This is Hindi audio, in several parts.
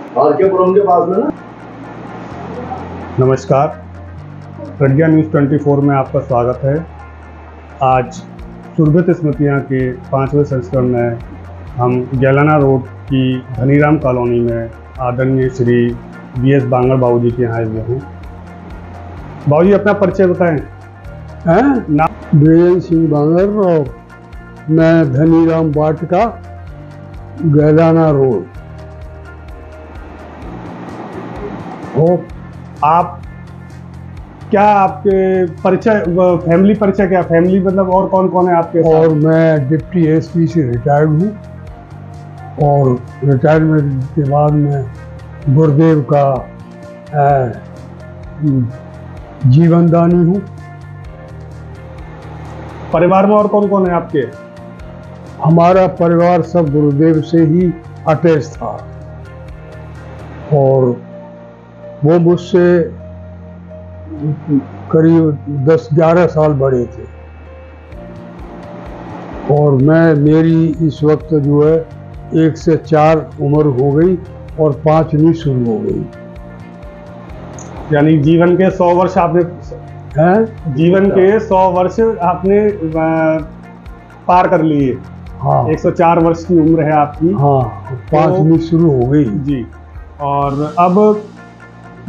आरकेपुरम के पास में ना। नमस्कार, प्रज्ञा न्यूज़ 24 में आपका स्वागत है। आज सुरभित स्मृतियाँ के 5वें संस्करण में हम गैलाना रोड की धनीराम कॉलोनी में आदरणीय श्री BS बांगड़ बाबू जी के यहाँ आए हुए हैं। बाबू जी अपना परिचय बताएं। नाम बीरेन्द्र सिंह बांगड़ और मैं धनीराम वाटिका गैलाना रोड। और आप क्या आपके परिचय फैमिली परिचय क्या फैमिली मतलब और कौन कौन है आपके साथ? और मैं डिप्टी SP से रिटायर्ड हूँ और रिटायरमेंट के बाद मैं गुरुदेव का जीवनदानी हूँ। परिवार में और कौन कौन है आपके? हमारा परिवार सब गुरुदेव से ही अटैच था और वो मुझसे करीब 10-11 साल बड़े थे और मेरी इस वक्त जो है 1 से 4 उम्र हो गई और 5वीं शुरू हो गई। यानी जीवन के 100 वर्ष आपने जीवन के 100 वर्ष आपने पार कर लिए। हाँ, 104 वर्ष की उम्र है आपकी। हाँ, 5वीं शुरू हो गई जी। और अब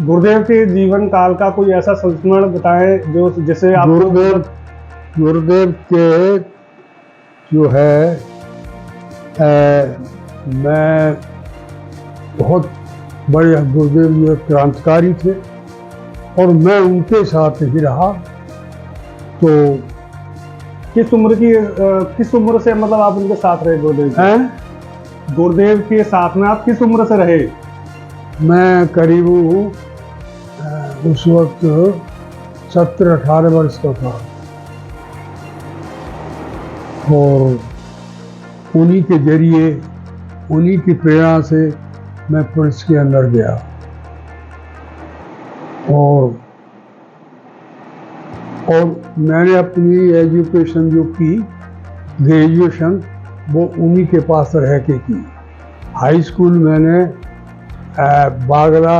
गुरुदेव के जीवन काल का कोई ऐसा संस्मरण बताएं जो जिसे आप गुरुदेव के जो है मैं बहुत बड़े गुरुदेव जो क्रांतिकारी थे और मैं उनके साथ ही रहा। तो किस उम्र से मतलब आप उनके साथ रहे गुरुदेव? गुरुदेव के साथ में आप किस उम्र से रहे? मैं करीब उस वक्त 17-18 वर्ष का था और उन्हीं के जरिए उन्हीं की प्रेरणा से मैं पुलिस के अंदर गया और मैंने अपनी एजुकेशन जो की ग्रेजुएशन वो उन्हीं के पास रह के की। हाई स्कूल मैंने बागड़ा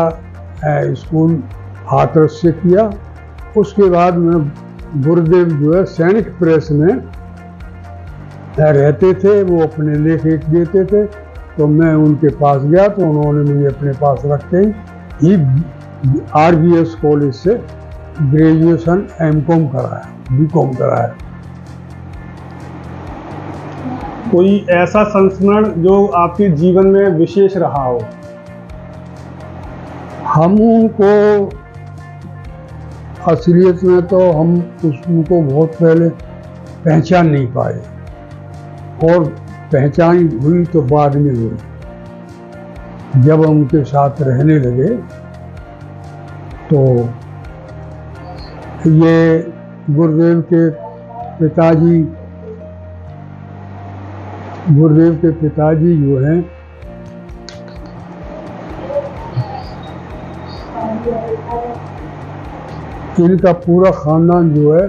स्कूल हाथरस से किया। उसके बाद मैं गुरुदेव जो है सैनिक प्रेस में रहते थे, वो अपने लेख देते थे तो मैं उनके पास गया तो उन्होंने मुझे अपने पास रखते ही RBS कॉलेज से ग्रेजुएशन M.Com कराया, B.Com कराया। कोई ऐसा संस्मरण जो आपके जीवन में विशेष रहा हो? हम उनको असलियत में तो हम उनको बहुत पहले पहचान नहीं पाए और पहचान हुई तो बाद में हुई। जब हम उनके साथ रहने लगे तो ये गुरुदेव के पिताजी जो हैं इनका पूरा खानदान जो है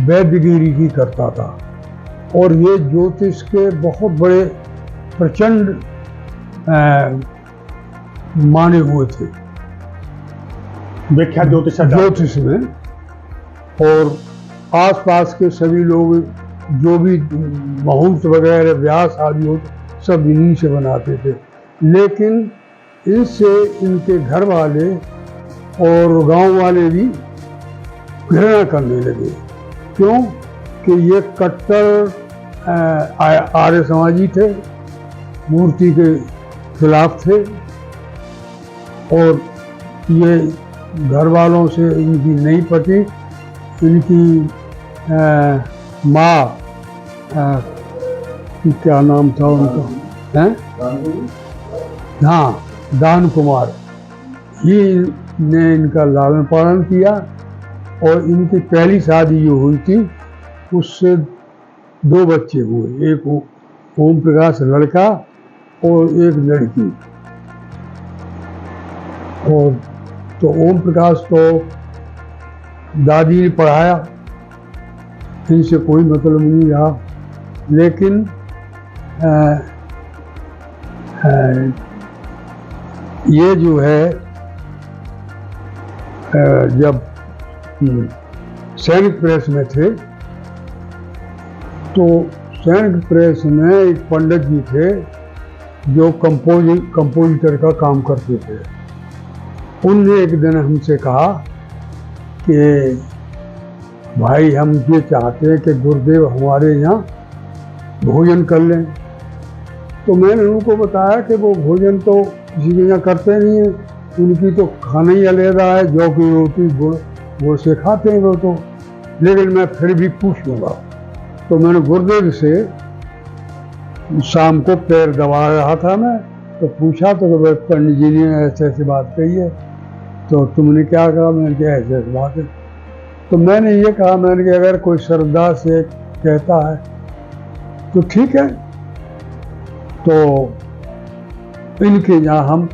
वैद्यगिरी की करता था और ये ज्योतिष के बहुत बड़े प्रचंड माने हुए थे, विख्यात ज्योतिष में। और आसपास के सभी लोग जो भी मुहूर्त वगैरह व्यास आदि हो सब इन्हीं से बनाते थे, लेकिन इनसे इनके घर वाले और गांव वाले भी घृणा करने लगे। क्यों कि ये कट्टर आर्य समाजी थे, मूर्ति के खिलाफ थे और ये घर वालों से इनकी नहीं पटी। इनकी माँ क्या नाम था उनका, हाँ, दान कुमार ही ने इनका लालन पालन किया और इनकी पहली शादी जो हुई थी उससे 2 बच्चे हुए, एक ओम प्रकाश लड़का और एक लड़की। और तो ओम प्रकाश तो दादी ने पढ़ाया, इनसे कोई मतलब नहीं रहा, लेकिन ये जो है जब सैनिक प्रेस में थे तो सैनिक प्रेस में एक पंडित जी थे जो कंपोजिटर का काम करते थे। उनने एक दिन हमसे कहा कि भाई हम ये चाहते हैं कि गुरुदेव हमारे यहाँ भोजन कर लें। तो मैंने उनको बताया कि वो भोजन तो किसी के यहाँ करते नहीं हैं, उनकी तो खाना ही अलहदा है, जौ की रोटी गुड़ से खाते हैं वो तो, लेकिन मैं फिर भी पूछ लूँगा। तो मैंने गुरुदेव से शाम को पैर दबा रहा था मैं, तो पूछा तो पंडित जी ने ऐसे ऐसी बात कही है, तो तुमने क्या कहा? मैंने कहा ऐसे ऐसी बात है। तो मैंने ये कहा, मैंने कहा अगर कोई श्रद्धा से कहता है तो ठीक है। तो इनके यहाँ हम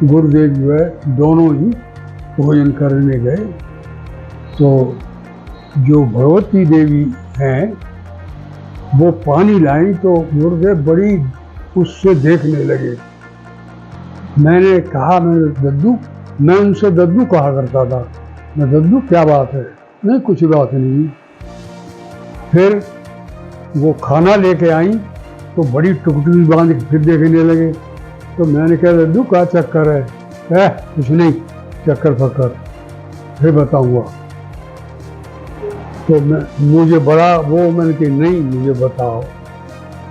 गुरुदेव जो है दोनों ही भोजन करने गए। तो जो भगवती देवी हैं वो पानी लाई तो गुरुदेव बड़ी उससे देखने लगे। मैंने कहा, मैंने दद्दू, मैं उनसे दद्दू कहा करता था, मैं दद्दू क्या बात है? नहीं कुछ बात नहीं। फिर वो खाना लेके आई तो बड़ी टुकटुकी बांध के फिर देखने लगे। तो मैंने कहा दद्दू क्या चक्कर है? कुछ नहीं, चक्कर फक्कर, फिर बताऊंगा। तो मुझे बड़ा वो, मैंने कहा नहीं मुझे बताओ।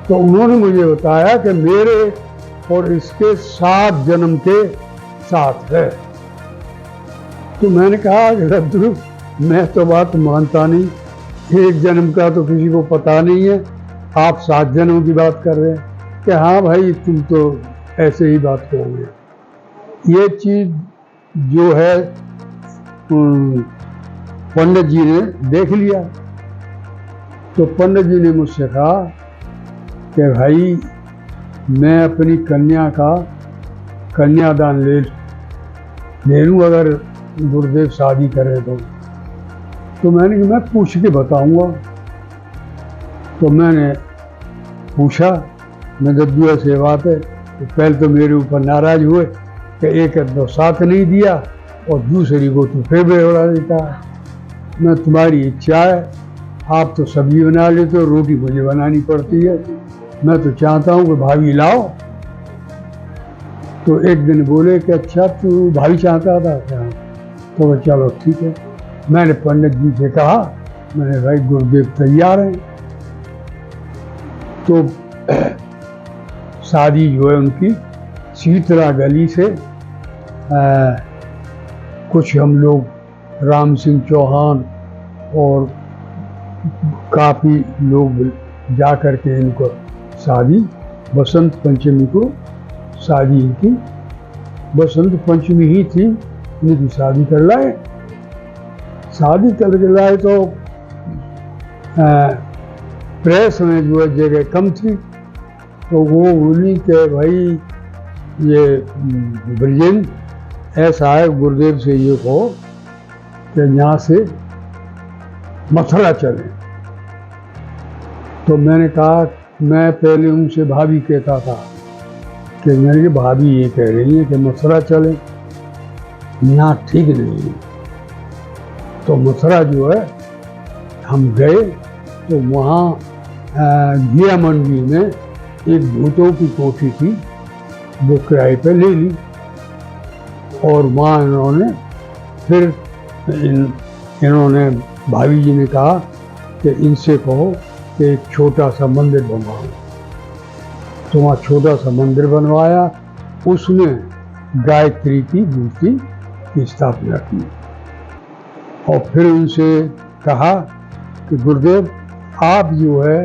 तो उन्होंने मुझे बताया कि मेरे और इसके 7 जन्म के साथ है। तो मैंने कहा कि दद्दू मैं तो बात मानता नहीं, 1 जन्म का तो किसी को पता नहीं है, आप 7 जन्म की बात कर रहे हैं कि हाँ भाई तुम तो ऐसे ही बात करोगे। ये चीज़ जो है पंडित जी ने देख लिया। तो पंडित जी ने मुझसे कहा कि भाई मैं अपनी कन्या का कन्यादान ले लूँ अगर गुरुदेव शादी करें तो मैंने कहा मैं पूछ के बताऊंगा। तो मैंने पूछा, मैं दद्दू ऐसे बात है, तो पहले तो मेरे ऊपर नाराज हुए कि एक तो साथ नहीं दिया और दूसरी को तो फिर बेवड़ा देता है। मैं तुम्हारी इच्छा है, आप तो सब्जी बना लेते हो, रोटी मुझे बनानी पड़ती है, मैं तो चाहता हूँ कि भाभी लाओ। तो एक दिन बोले कि अच्छा तू भाभी चाहता था क्या? तो चलो ठीक है। मैंने पंडित जी से कहा, मैंने भाई गुरुदेव तैयार हैं। तो शादी जो है उनकी शीतला गली से कुछ हम लोग राम सिंह चौहान और काफ़ी लोग जा कर के इनको शादी बसंत पंचमी को शादी इनकी बसंत पंचमी ही थी, इनकी शादी कर लाए। शादी कर लाए तो प्रेस में जो है जगह कम थी, तो वो बोली कि भाई ये ब्रजेंद्र ऐसा है, गुरुदेव से ये कहो कि यहाँ से मथुरा चले। तो मैंने कहा, मैं पहले उनसे भाभी कहता था कि मेरी भाभी ये कह रही है कि मथुरा चले, यहाँ ठीक नहीं है। तो मथुरा जो है हम गए तो वहाँ घिया मंडी में एक भूतों की कोठी थी, वो किराए पे ले ली। और वहाँ इन्होंने फिर इन्होंने भाभी जी ने कहा कि इनसे कहो कि एक छोटा सा मंदिर बनवाओ। तो वहाँ छोटा सा मंदिर बनवाया, उसमें गायत्री की मूर्ति की स्थापना की। और फिर उनसे कहा कि गुरुदेव आप जो है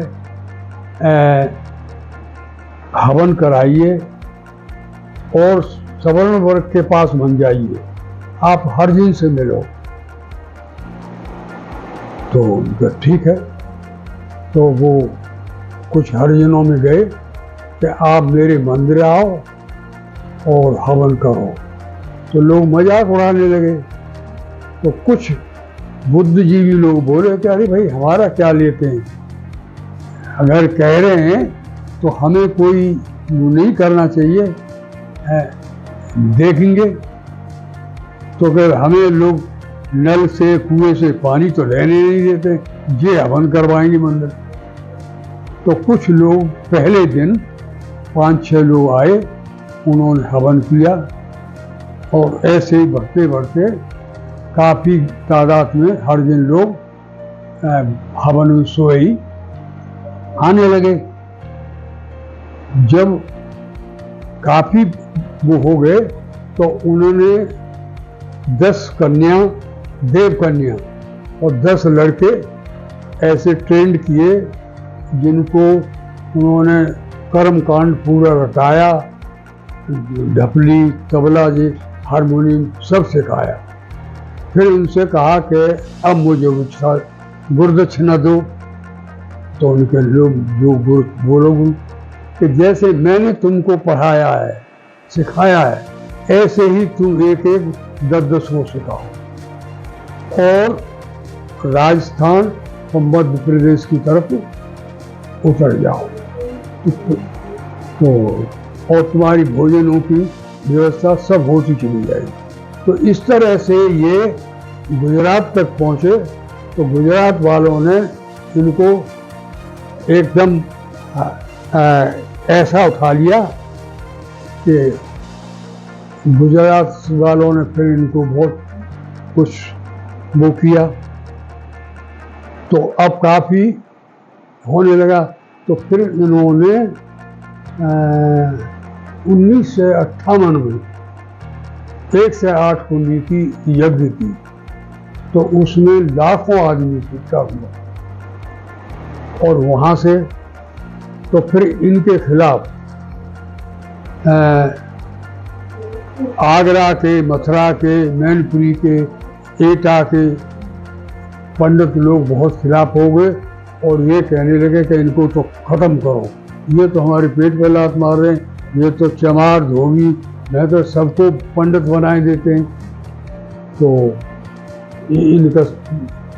हवन कराइए और सवर्ण वर्ग के पास बन जाइए, आप हरिजन से मिलो। तो उनका ठीक है। तो वो कुछ हरिजनों में गए कि आप मेरे मंदिर आओ और हवन करो। तो लोग मजाक उड़ाने लगे। तो कुछ बुद्धिजीवी लोग बोले कि अरे भाई हमारा क्या लेते हैं, अगर कह रहे हैं तो हमें कोई नहीं करना चाहिए, देखेंगे तो फिर हमें लोग नल से कुएं से पानी तो लेने नहीं देते, ये हवन करवाएंगे मंदिर। तो कुछ लोग पहले दिन 5-6 लोग आए, उन्होंने हवन किया और ऐसे ही बढ़ते बढ़ते काफ़ी तादाद में हर दिन लोग हवन में सोई आने लगे। जब काफ़ी वो हो गए तो उन्होंने 10 कन्या, देव कन्या और 10 लड़के ऐसे ट्रेंड किए जिनको उन्होंने कर्म कांड पूरा रटाया, ढपली, तबला जी, हारमोनियम सब सिखाया। फिर उनसे कहा कि अब मुझे गुरुदक्षिणा दो। तो उनके लोग जो बोलोगे कि जैसे मैंने तुमको पढ़ाया है, सिखाया है, ऐसे ही तुम एक 10 को सिखाओ और राजस्थान और मध्य प्रदेश की तरफ उतर जाओ तो और तुम्हारी भोजनों की व्यवस्था सब होती चली जाएगी। तो इस तरह से ये गुजरात तक पहुँचे। तो गुजरात वालों ने इनको एकदम ऐसा उठा लिया कि गुजरात वालों ने फिर इनको बहुत कुछ वो किया। तो अब काफ़ी होने लगा। तो फिर इन्होंने 1958 में 1 से 8 कुंडी की यज्ञ की, तो उसमें लाखों आदमी इकट्ठा हुआ। और वहाँ से तो फिर इनके खिलाफ आगरा के, मथुरा के, मैनपुरी के, एटा के पंडित लोग बहुत खिलाफ हो गए और ये कहने लगे कि इनको तो ख़त्म करो, ये तो हमारे पेट पे लात मार रहे हैं, ये तो चमार धोबी, मैं तो सबको पंडित बनाए देते हैं। तो इनका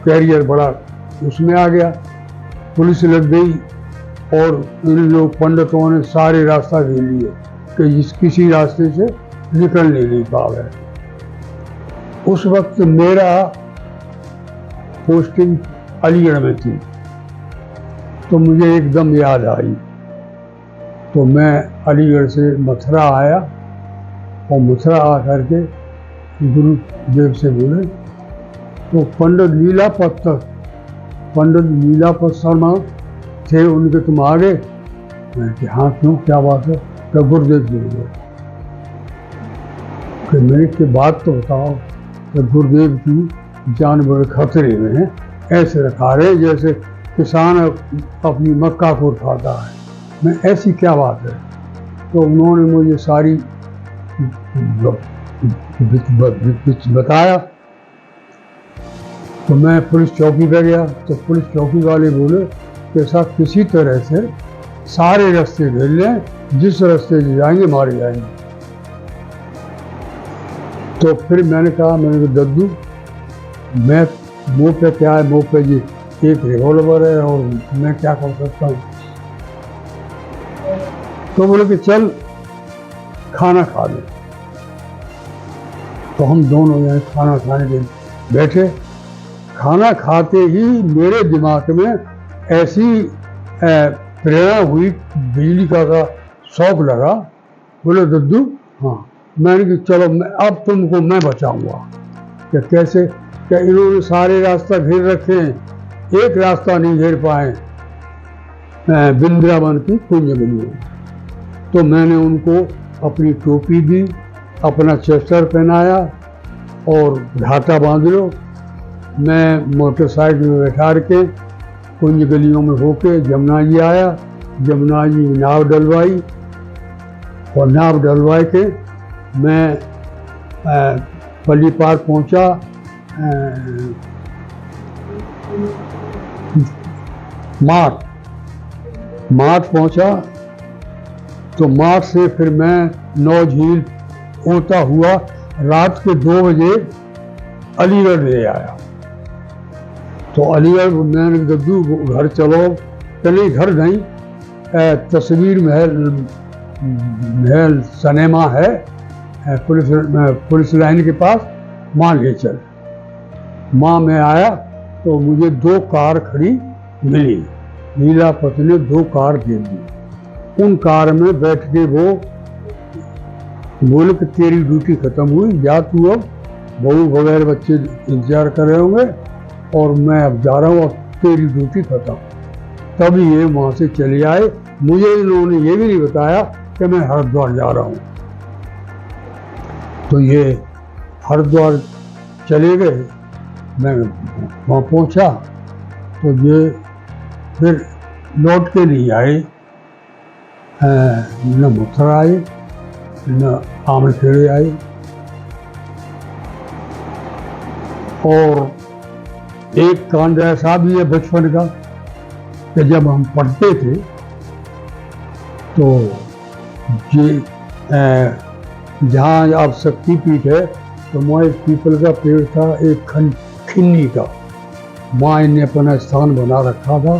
कैरियर बड़ा उसमें आ गया, पुलिस लग गई और इन लोग पंडितों ने सारे रास्ता घेर लिए कि किसी रास्ते से निकल नहीं पा रहे। उस वक्त मेरा पोस्टिंग अलीगढ़ में थी, तो मुझे एकदम याद आई। तो मैं अलीगढ़ से मथुरा आया और मथुरा आकर के गुरुदेव से बोले। तो पंडित लीलापत शर्मा थे, उनके तुम आ गए? मैं कि हाँ, क्यों, क्या बात है? तो गुरुदेव जी बोले कि मेरे के बात तो बताओ कि गुरुदेव की जान बड़े खतरे में है, ऐसे रखा रहे जैसे किसान अपनी मक्का को उठाता है। मैं ऐसी क्या बात है? तो उन्होंने मुझे सारी बताया। तो मैं पुलिस चौकी पे गया तो पुलिस चौकी वाले बोले कि साहब किसी तरह से सारे रास्ते घेर लें, जिस रास्ते से जाएंगे मारे जाएंगे। तो फिर मैंने कहा, दद्दू मैं मुँह पे क्या है, मुँह पे जी एक रिवॉल्वर है और मैं क्या कर सकता हूँ। तो बोले कि चल खाना खा ले। तो हम दोनों यहाँ खाना खाने के बैठे। खाना खाते ही मेरे दिमाग में ऐसी प्रेरणा हुई, बिजली का शौक लगा। बोले दद्दू, हाँ। मैंने कि चलो अब तुमको मैं बचाऊंगा। क्या कैसे? क्या इन्होंने सारे रास्ता घेर रखे हैं, एक रास्ता नहीं घेर पाए वृंदावन की कुंज बनी। तो मैंने उनको अपनी टोपी दी, अपना चेस्टर पहनाया और घाटा बांध लो। मैं मोटरसाइकिल में बैठा के कुंज गलियों में होके जमुना जी आया। जमुना जी नाव डलवाई और नाव डलवाए के मैं पल्ली पार पहुंचा। माठ पहुंचा। तो माठ से फिर मैं 9 झील होता हुआ रात के 2 बजे अलीगढ़ ले आया। तो अलीगढ़ मैंने दद्दू घर चलो, चले घर नहीं, तस्वीर महल सिनेमा है पुलिस लाइन के पास, माँ ले चल। माँ में आया तो मुझे 2 कार खड़ी मिली, लीलापत ने 2 कार दे दी। उन कार में बैठ के वो बोले कि तेरी ड्यूटी खत्म हुई, जा तू, अब बहू वगैरह बच्चे इंतजार कर रहे होंगे और मैं अब जा रहा हूँ, अब तेरी ड्यूटी खत्म। तभी ये वहाँ से चले आए। मुझे इन्होंने ये भी नहीं बताया कि मैं हरिद्वार जा रहा हूँ। तो ये हरिद्वार चले गए। मैं वहाँ पहुँचा तो ये फिर लौट के नहीं आए, न मथुरा आए न आमलखेड़े आए। और एक कांड ऐसा भी है बचपन का कि जब हम पढ़ते थे तो ये जहाँ अब शक्तिपीठ है तो वहाँ एक पीपल का पेड़ था, एक खिन्नी का, माँ ने अपना स्थान बना रखा था।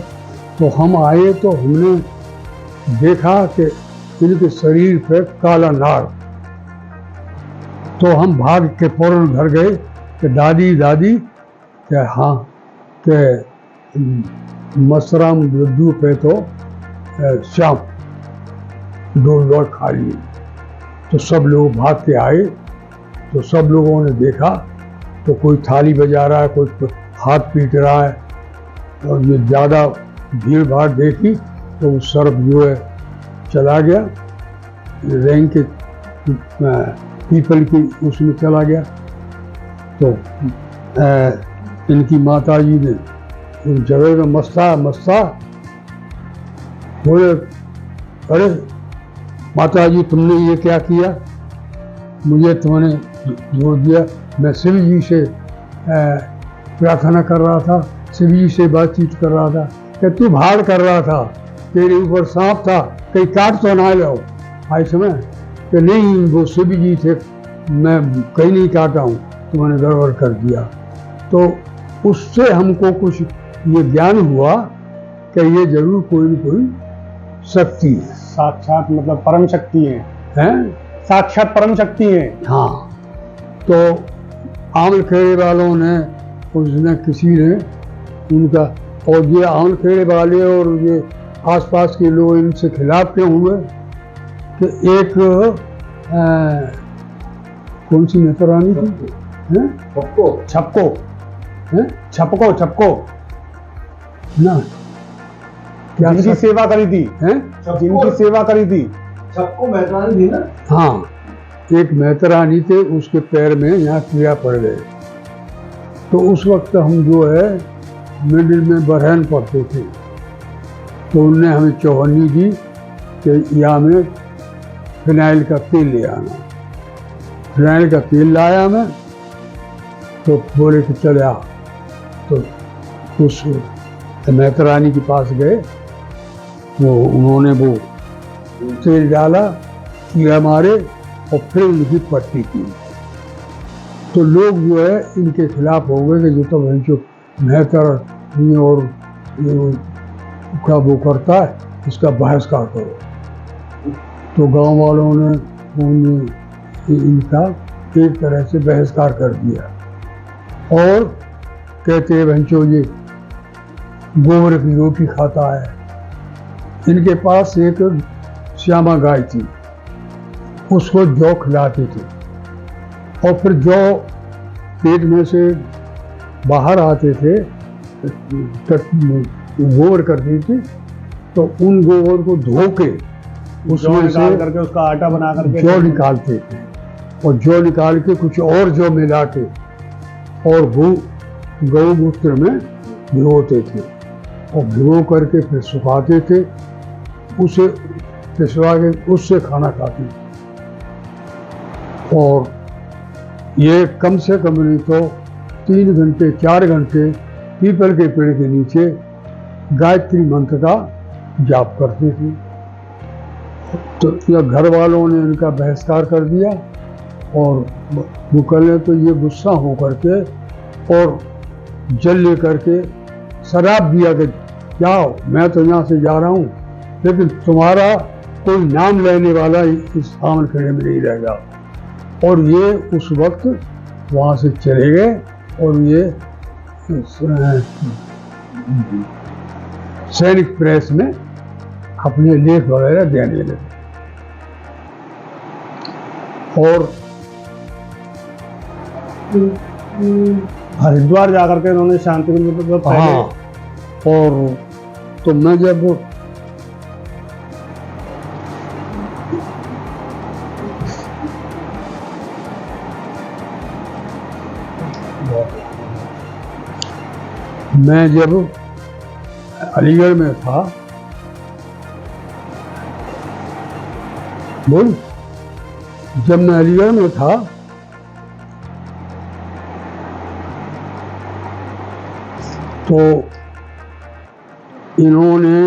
तो हम आए तो हमने देखा कि इनके शरीर पे काला नाग। तो हम भाग के फौरन घर गए कि दादी दादी क्या, हाँ कि मसराम लड्डू पे तो शाम 2 लौट खा लिए। तो सब लोग भाग के आए तो सब लोगों ने देखा तो कोई थाली बजा रहा है, कोई हाथ पीट रहा है। और ये ज़्यादा भीड़ भाड़ देखी तो वो सर्प जो है चला गया, रैंक के पीपल की उसमें चला गया। तो इनकी माता जी ने उस जगह में मस्ता बोले, अरे माता जी तुमने ये क्या किया, मुझे तुमने जोर दिया, मैं शिव जी से प्रार्थना कर रहा था, शिव जी से बातचीत कर रहा था कि तू भाड़ कर रहा था, तेरे ऊपर सांप था, कहीं काट तो ना लो। आई समय कि नहीं वो शिव जी थे, मैं कहीं नहीं काटा हूँ, तुमने गड़बड़ कर दिया। तो उससे हमको कुछ ये ज्ञान हुआ कि ये जरूर कोई न कोई शक्ति है, साक्षात मतलब परम शक्ति है, साक्षात परम शक्ति है। हाँ। तो आमलखेड़े वालों ने, उसने किसी ने उनका, और ये आमलखेड़े वाले और ये आसपास के लोग इनसे खिलाफ क्यों हुए कि एक कौन सी नेता रानी थी, छपको ना, क्या जिनकी सेवा करी थी, जिनकी सेवा करी थी, छपको मेहतरानी थी ना। हाँ, एक मेहतरानी थे, उसके पैर में यहाँ कीड़ा पड़ गए। तो उस वक्त हम जो है मिडिल में बरहन पढ़ते थे, तो उनने हमें चौहन्नी दी कि यहाँ में फिनाइल का तेल ले आना। फिनाइल का तेल लाया मैं, तो बोले कि चले आ। तो उस मेहतरानी के पास गए, वो उन्होंने वो तेल डाला, कीड़ा मारे और फिर उनकी पट्टी की। तो लोग जो है इनके खिलाफ हो गए कि जो तो वही जो मेहतर और क्या वो करता है, इसका बहिष्कार करो। तो गांव वालों ने इनका एक तरह से बहिष्कार कर दिया और कहते हैं भंचो ये गोबर की रोटी खाता है। इनके पास एक श्यामा गाय थी, उसको जौ खिलाते थे और फिर जौ पेट में से बाहर आते थे, गोबर करती थी, तो उन गोबर को धो के उसमें से करके उसका आटा बना करके जौ निकालते थे और जौ निकाल के कुछ और जौ मिला के और वो गौमूत्र में भिगोते थे और भिगो करके फिर सुखाते थे, उसे पिसवा के उससे खाना खाते थे। और ये कम से कम नहीं तो 3 घंटे 4 घंटे पीपल के पेड़ के नीचे गायत्री मंत्र का जाप करते थे। तो या घर वालों ने इनका बहिष्कार कर दिया और वो कल तो ये गुस्सा हो करके और जल ले करके शराब दिया कि जाओ, मैं तो यहाँ से जा रहा हूँ, लेकिन तुम्हारा कोई नाम लेने वाला इस आमलखेड़े में नहीं रहेगा। और ये उस वक्त वहाँ से चले गए और ये सैनिक प्रेस में अपने लेख वगैरह देने लगे। और हरिद्वार जाकर के उन्होंने शांति कुंज पर पहले हाँ, और तो मैं जब अलीगढ़ में था, जब मैं अलीगढ़ में था तो इन्होंने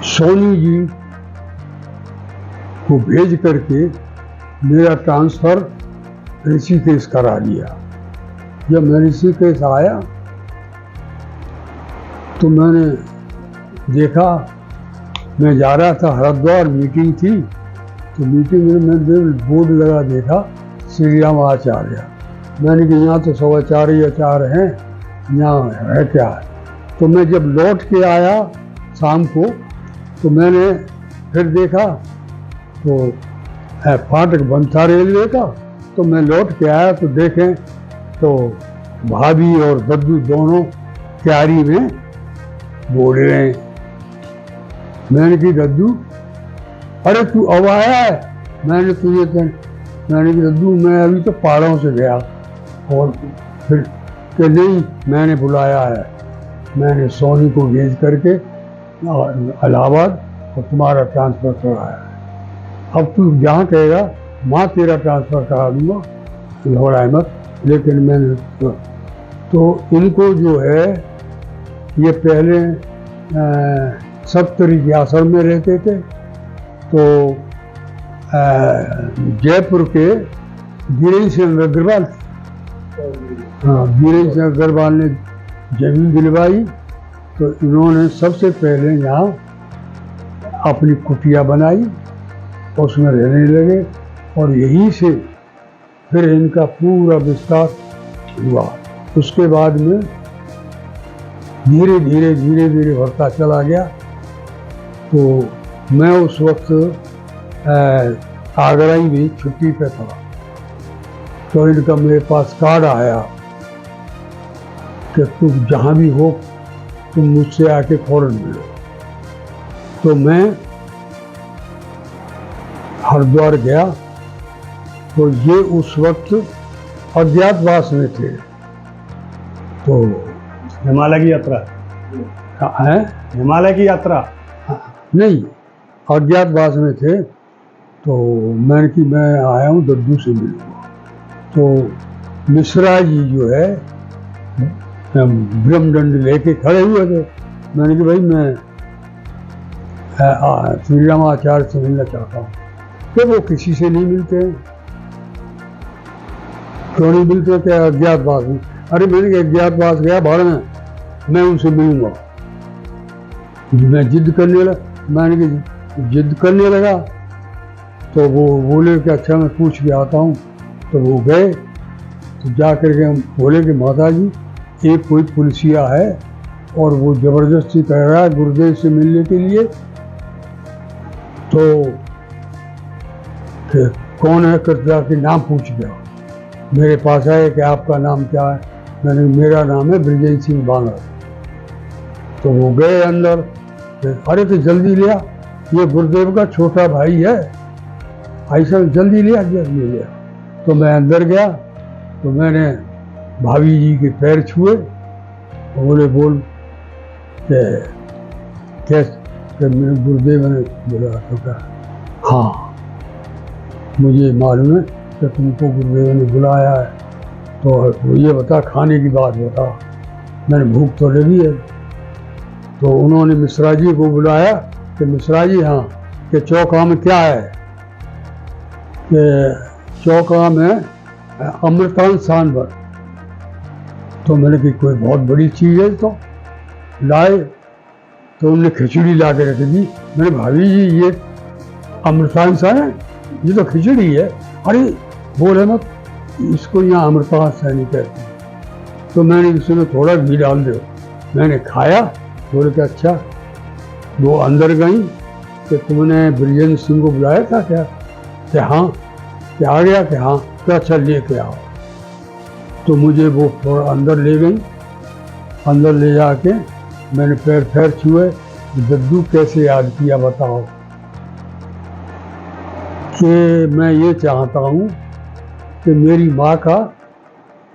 सोनी जी को भेज करके मेरा ट्रांसफ़र ऋषिकेश करा दिया। जब मैं ऋषिकेश आया तो मैंने देखा, मैं जा रहा था हरिद्वार, मीटिंग थी, तो मीटिंग में मैंने बोर्ड लगा देखा श्री राम आचार्य। मैंने कहा यहाँ तो सब आचार्य हैं, यहाँ है क्या है। तो मैं जब लौट के आया शाम को तो मैंने फिर देखा तो फाटक बंद था रेलवे का। तो मैं लौट के आया तो देखें तो भाभी और दद्दू दोनों तैयारी में बोल रहे हैं। मैंने कहा दद्दू, अरे तू अब आया है? मैंने कहा दद्दू मैं अभी तो पहाड़ों से गया। और फिर कि नहीं, मैंने बुलाया है, मैंने सोनी को भेज करके इलाहाबाद और तुम्हारा ट्रांसफ़र कराया है। अब तू जहाँ कहेगा माँ तेरा ट्रांसफ़र करा दूँगा, घबराए मत। लेकिन मैंने तो इनको जो है, ये पहले सप्तरी के आश्रम में रहते थे। तो जयपुर के वीरेंद्र सिंह अग्रवाल, हाँ, वीरेंद्र सिंह अग्रवाल ने जमीन दिलवाई। तो इन्होंने सबसे पहले यहाँ अपनी कुटिया बनाई, उसमें रहने लगे और यहीं से फिर इनका पूरा विस्तार हुआ। उसके बाद में धीरे धीरे बढ़ता चला गया। तो मैं उस वक्त आगरा ही भी छुट्टी पे था। तो इनका मेरे पास कार्ड आया कि तुम जहाँ भी हो तुम मुझसे आके फौरन मिलो। तो मैं हरिद्वार गया तो ये उस वक्त अज्ञातवास में थे। तो हिमालय की यात्रा है, हिमालय की यात्रा नहीं, अज्ञातवास में थे। तो मैंने कि मैं आया हूँ दद्दू से मिलूँगा। तो मिश्रा जी जो है ब्रह्मदंड लेके खड़े हुए थे। मैंने कि भाई मैं श्री राम आचार्य से मिलना चाहता हूँ। तो वो किसी से नहीं मिलते हैं। क्यों नहीं मिलते? क्या अज्ञातवास में? अरे मैंने कहा अज्ञातवास गया भाड़ में, मैं उनसे मिलूंगा। मैं जिद करने लगा, मैंने कहा जिद करने लगा तो वो बोले कि अच्छा मैं पूछ के आता हूँ। तो वो गए, तो जा करके हम बोले कि माता जी एक कोई पुलिसिया है और वो ज़बरदस्ती कह रहा है गुरुदेव से मिलने के लिए। तो कौन है कर जाके नाम पूछ गया। मेरे पास आए कि आपका नाम क्या है? मैंने मेरा नाम है ब्रिजेश सिंह बांगड़। तो वो गए अंदर। अरे तो जल्दी लिया, ये गुरुदेव का छोटा भाई है, ऐसा जल्दी लिया जल्दी लिया। तो मैं अंदर गया तो मैंने भाभी जी के पैर छुए। बोले बोल कैसे? मेरे गुरुदेव ने बोला तो कहा हाँ मुझे मालूम है कि तुमको गुरुदेव ने बुलाया है। तो ये बता, खाने की बात बता, मैंने भूख तो लगी है। तो उन्होंने मिश्रा जी को बुलाया कि मिश्रा जी हाँ, कि चौका में क्या है? कि चौका में अमृतान सांभर। तो मैंने कहा कोई बहुत बड़ी चीज़ है। तो लाए तो उन्होंने खिचड़ी ला के रख दी। मैंने भाभी जी ये अमृतांश है, ये तो खिचड़ी है। अरे बोले मत, इसको यहाँ अमृतांश सैनी कहते हैं। तो मैंने इसमें थोड़ा घी डाल दो, मैंने खाया। बोले कि अच्छा। वो अंदर गई कि तुमने बृजेंद्र सिंह को बुलाया था क्या? कि हाँ। क्या आ गया? कि हाँ। तो अच्छा लेके आओ। तो मुझे वो थोड़ा अंदर ले गई। अंदर ले जाके मैंने पैर पैर छुए। दद्दू कैसे याद किया बताओ? कि मैं ये चाहता हूँ कि मेरी माँ का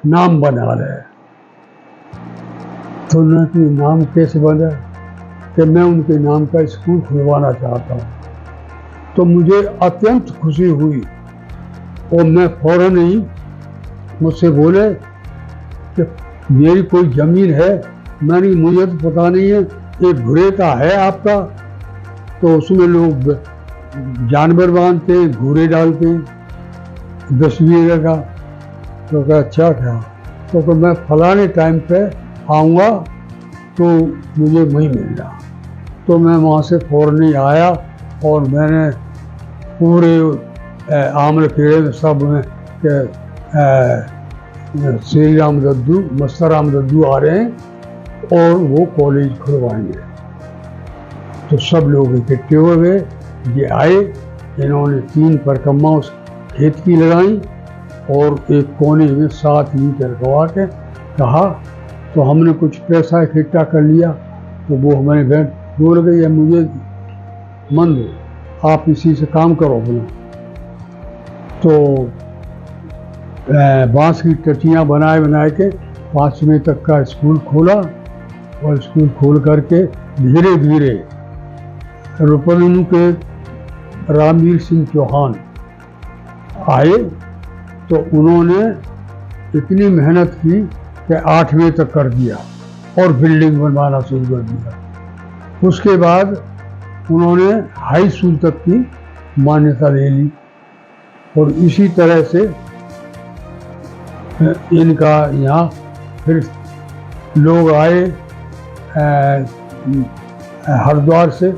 नाम बना रहे। तो उन्होंने नाम कैसे बना? कि मैं उनके नाम का स्कूल खुलवाना चाहता हूँ। तो मुझे अत्यंत खुशी हुई और मैं फौरन ही, मुझसे बोले कि मेरी कोई ज़मीन है? मैंने, मुझे तो पता नहीं है, एक घुरे का है आपका, तो उसमें लोग जानवर बांधते हैं, घूरे डालते हैं 10 बीघे का। तो क्या? अच्छा क्या? तो मैं फलाने टाइम पे आऊँगा तो मुझे वहीं मिलना। तो मैं वहाँ से फौरन ही आया और मैंने पूरे आमल खेड़े में सब में श्री राम दद्दू, मस्तर राम दद्दू आ रहे हैं और वो कॉलेज खुलवाएंगे। तो सब लोग इकट्ठे हो गए। ये आए, इन्होंने 3 परकम्मा उस खेत की लगाई और एक कोने में 7 मीटर गवा के कहा। तो हमने कुछ पैसा इकट्ठा कर लिया। तो वो हमारे बैठ बोल गई, मुझे मन दो, आप इसी से काम करो बोला। तो बांस की टटियाँ बनाए के 5वीं तक का स्कूल खोला और स्कूल खोल करके धीरे धीरे रुपनू के रामवीर सिंह चौहान आए। तो उन्होंने इतनी मेहनत की कि 8वीं तक कर दिया और बिल्डिंग बनवाना शुरू कर दिया। उसके बाद उन्होंने हाई स्कूल तक की मान्यता ले ली और इसी तरह से इनका यहाँ फिर लोग आए हरिद्वार से।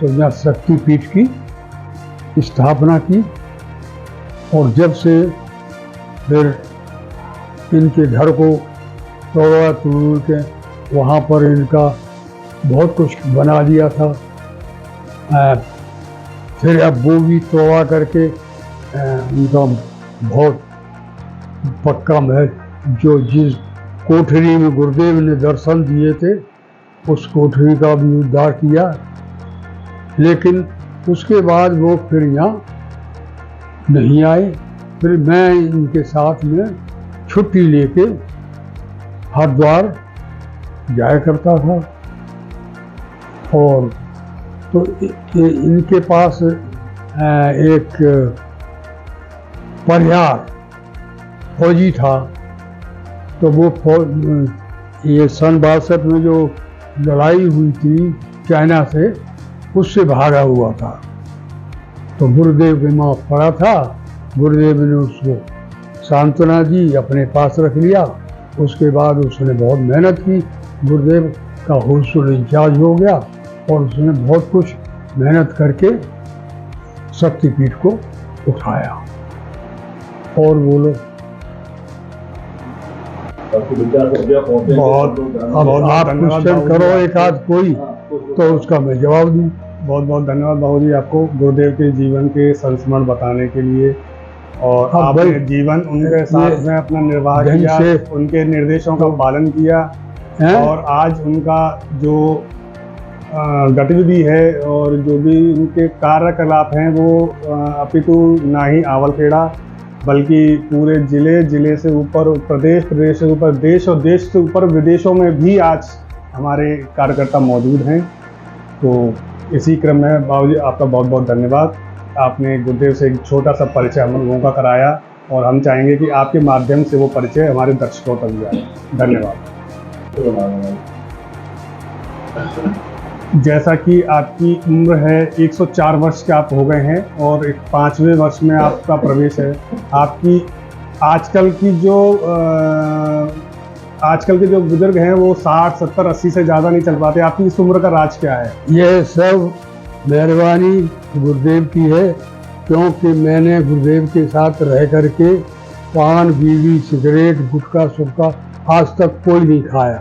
तो यहाँ शक्तिपीठ की स्थापना की और जब से फिर इनके घर को तोड़ के वहाँ पर इनका बहुत कुछ बना दिया था। फिर अब वो भी तोड़ा करके उनका बहुत पक्का महल, जो जिस कोठरी में गुरुदेव ने दर्शन दिए थे, उस कोठरी का भी उद्धार किया। लेकिन उसके बाद वो फिर यहाँ नहीं आए। फिर मैं इनके साथ में छुट्टी लेके हरिद्वार जाया करता था। और तो इनके पास एक परिहार फौजी था। तो वो ये सन 62 में जो लड़ाई हुई थी चाइना से, उससे भागा हुआ था। तो गुरुदेव के वहाँ पड़ा था। गुरुदेव ने उसको सांत्वना दी, अपने पास रख लिया। उसके बाद उसने बहुत मेहनत की। गुरुदेव का हौसला इंचार्ज हो गया और उसने बहुत कुछ मेहनत करके शक्तिपीठ को उठाया। और बोलो बहुत अब आप क्वेश्चन करो एक आध कोई, तो उसका मैं जवाब दूँ। बहुत बहुत धन्यवाद बाबू जी आपको गुरुदेव के जीवन के संस्मरण बताने के लिए। और आपने जीवन उनके साथ में अपना निर्वाह किया, उनके निर्देशों का पालन किया और आज उनका जो गतिविधि है और जो भी उनके कार्यकलाप हैं वो अपितु ना ही आवलखेड़ा बल्कि पूरे जिले से ऊपर प्रदेश से ऊपर देश और देश से ऊपर विदेशों में भी आज हमारे कार्यकर्ता मौजूद हैं। तो इसी क्रम में बाबू जी आपका बहुत बहुत धन्यवाद। आपने गुरुदेव से एक छोटा सा परिचय हम लोगों का कराया और हम चाहेंगे कि आपके माध्यम से वो परिचय हमारे दर्शकों तक जाए। धन्यवाद। जैसा कि आपकी उम्र है 104 वर्ष के आप हो गए हैं और 5वें वर्ष में आपका प्रवेश है। आपकी आजकल के जो बुजुर्ग हैं वो 60, 70, 80 से ज़्यादा नहीं चल पाते। आपकी इस उम्र का राज क्या है? ये सब मेहरबानी गुरुदेव की है, क्योंकि मैंने गुरुदेव के साथ रह करके पान, बीड़ी, सिगरेट, गुटखा सुटखा आज तक कोई नहीं खाया।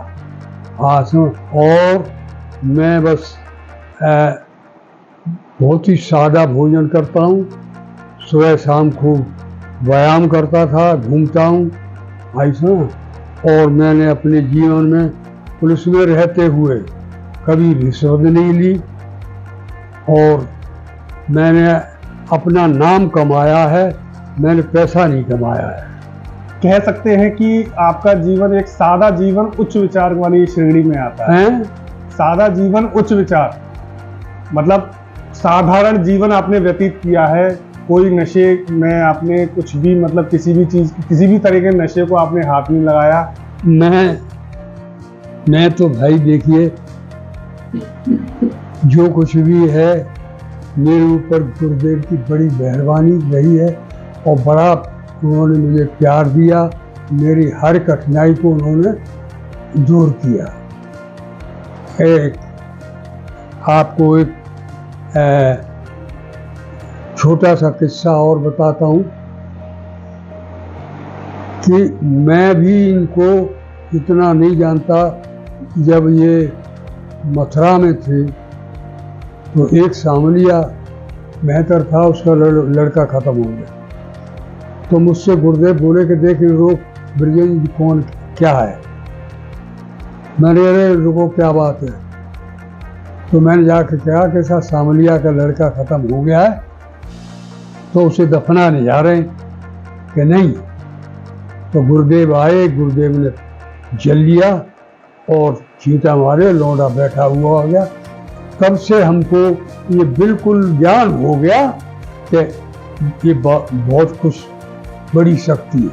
और मैं बस बहुत ही सादा भोजन करता हूँ। सुबह शाम खूब व्यायाम करता था, घूमता हूँ ऐसा। और मैंने अपने जीवन में पुलिस में रहते हुए कभी रिश्वत नहीं ली, और मैंने अपना नाम कमाया है, मैंने पैसा नहीं कमाया है। कह सकते हैं कि आपका जीवन एक सादा जीवन उच्च विचार वाली श्रेणी में आता है। सादा जीवन उच्च विचार मतलब साधारण जीवन आपने व्यतीत किया है। कोई नशे में आपने कुछ भी मतलब किसी भी चीज, किसी भी तरह के नशे को आपने हाथ नहीं लगाया। मैं तो भाई देखिए, जो कुछ भी है मेरे ऊपर गुरुदेव की बड़ी मेहरबानी रही है, और बड़ा उन्होंने मुझे प्यार दिया। मेरी हर कठिनाई को उन्होंने दूर किया। आपको एक छोटा सा किस्सा और बताता हूँ कि मैं भी इनको इतना नहीं जानता। जब ये मथुरा में थे तो एक सामलिया मेहतर था, उसका लड़का ख़त्म हो गया। तो मुझसे गुरुदेव बोले कि देख रोक ब्रिजेश जी कौन क्या है। मैंने अरे रुको क्या बात है। तो मैंने जाकर कहा कि साहब सामलिया का लड़का ख़त्म हो गया है, तो उसे दफनाने जा रहे हैं कि नहीं। तो गुरुदेव आए, गुरुदेव ने जल लिया और चींटा मारे, लौंडा बैठा हुआ हो गया। तब से हमको ये बिल्कुल ज्ञान हो गया कि ये बहुत कुछ बड़ी शक्ति है,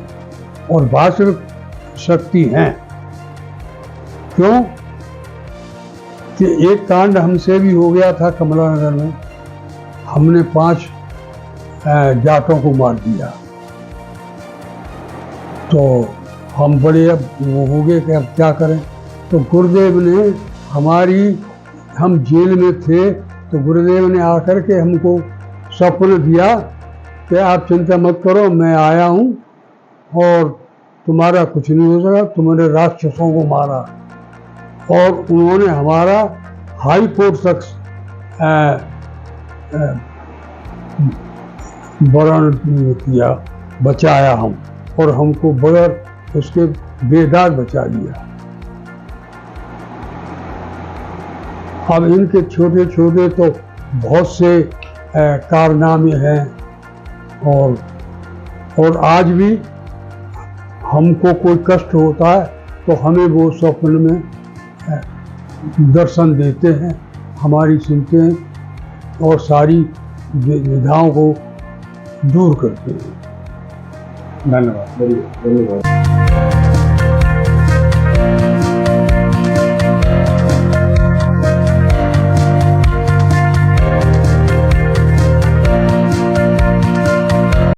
और वास्तविक शक्ति है। क्यों कि एक कांड हमसे भी हो गया था कमला नगर में। हमने 5 जाटों को मार दिया। तो हम बड़े अब वो हो गए कि अब क्या करें। तो गुरुदेव ने हम जेल में थे, तो गुरुदेव ने आकर के हमको स्वप्न दिया कि आप चिंता मत करो, मैं आया हूँ और तुम्हारा कुछ नहीं हो सका, तुमने राक्षसों को मारा। और उन्होंने हमारा हाई कोर्ट तक वर्ण किया, बचाया हम, और हमको बगैर उसके बेदाग बचा दिया। अब इनके छोटे छोटे तो बहुत से कारनामे हैं, और आज भी हमको कोई कष्ट होता है तो हमें वो स्वप्न में दर्शन देते हैं, हमारी सुनते हैं और सारी विधाओं को दूर करते हैं। धन्यवाद। धन्यवाद।